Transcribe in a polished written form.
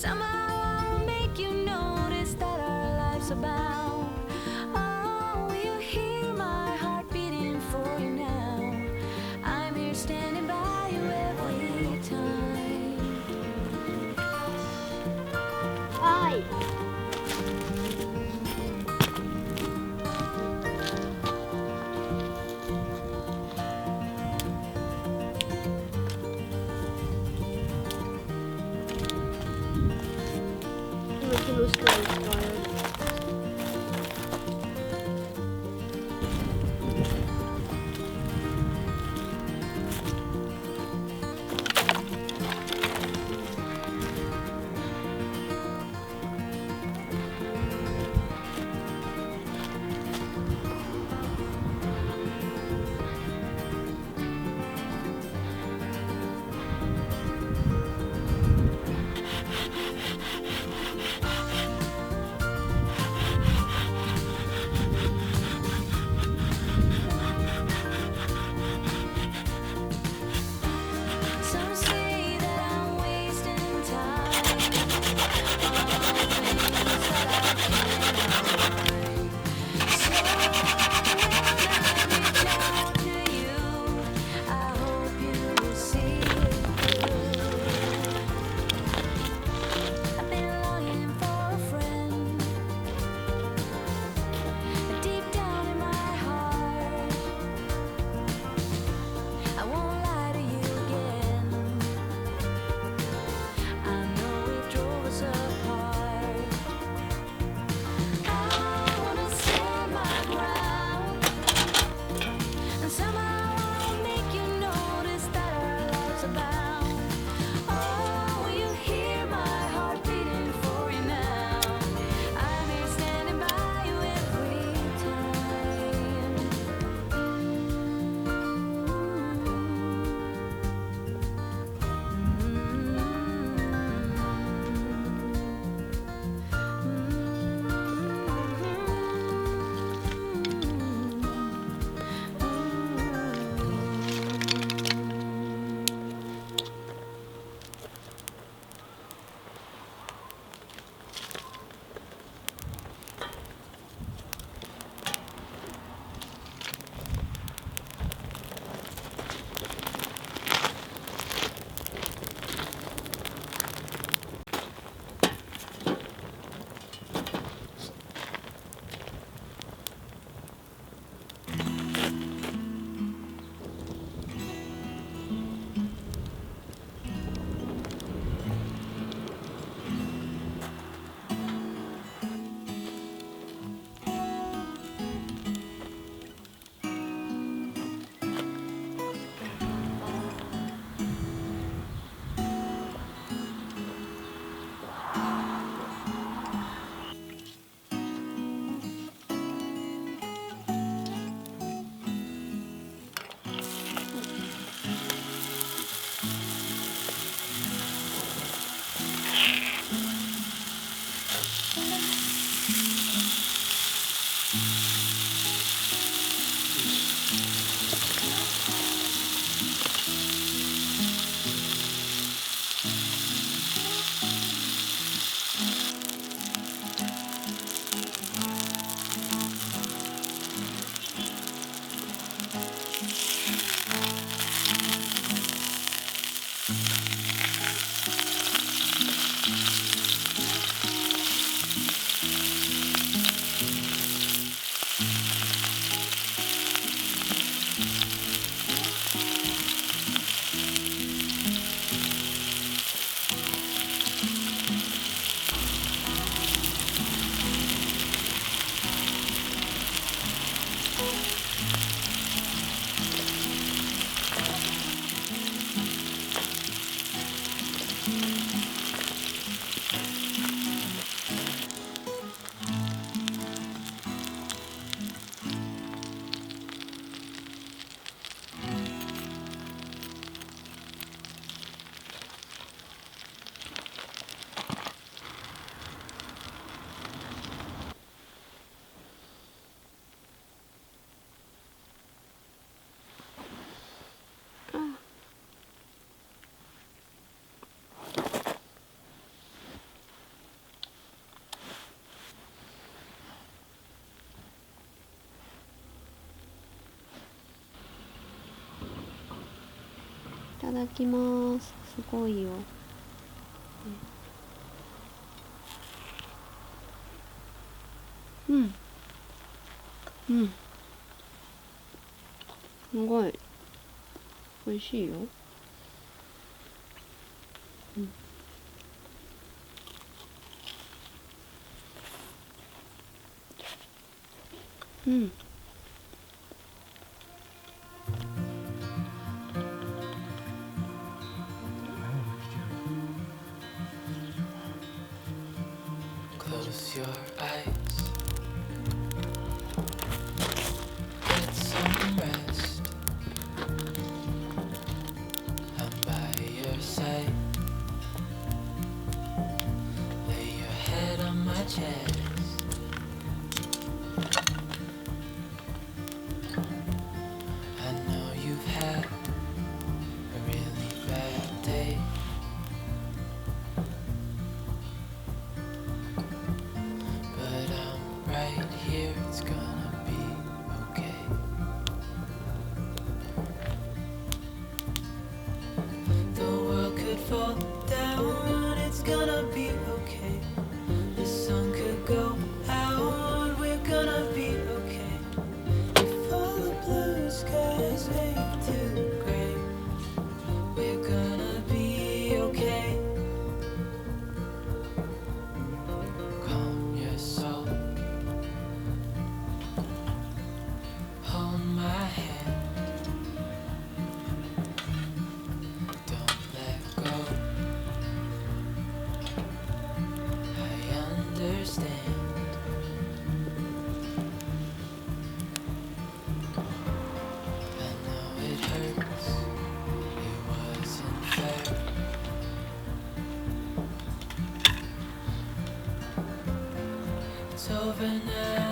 Somehow I'll make you notice that our lives are bound. Oh, will you hear my heart beating for you now? I'm here standing by you every time. Ay. Mickey Mouse na inspired. Some say that I'm wasting time on things that I can't find. So when I reach out to you, I hope you will see it through. I've been longing for a friend, deep down in my heart. I won't lie to you again. I know it drove us apart. I wanna stand my ground, and somehow I'll make you notice that our lives are bound. Oh, will you hear my heart beating for you now? I'm here standing by you every time. ただきます。すごいよ。うん。うん。すごい。美味しいよ。うん。うん。Close your eyes, get some rest. I'm by your side. Lay your head on my chest. I know you've had a really bad day. But I'm right here, it's gonna be okay. The world could fall down, it's gonna be okay. The sun could go out, we're gonna be okay. If all the blue skies fade to gray, we're gonna be okay. Calm your soul. Hold my hand. Don't let go. I understand. I know it hurts. It wasn't fair. It's over now.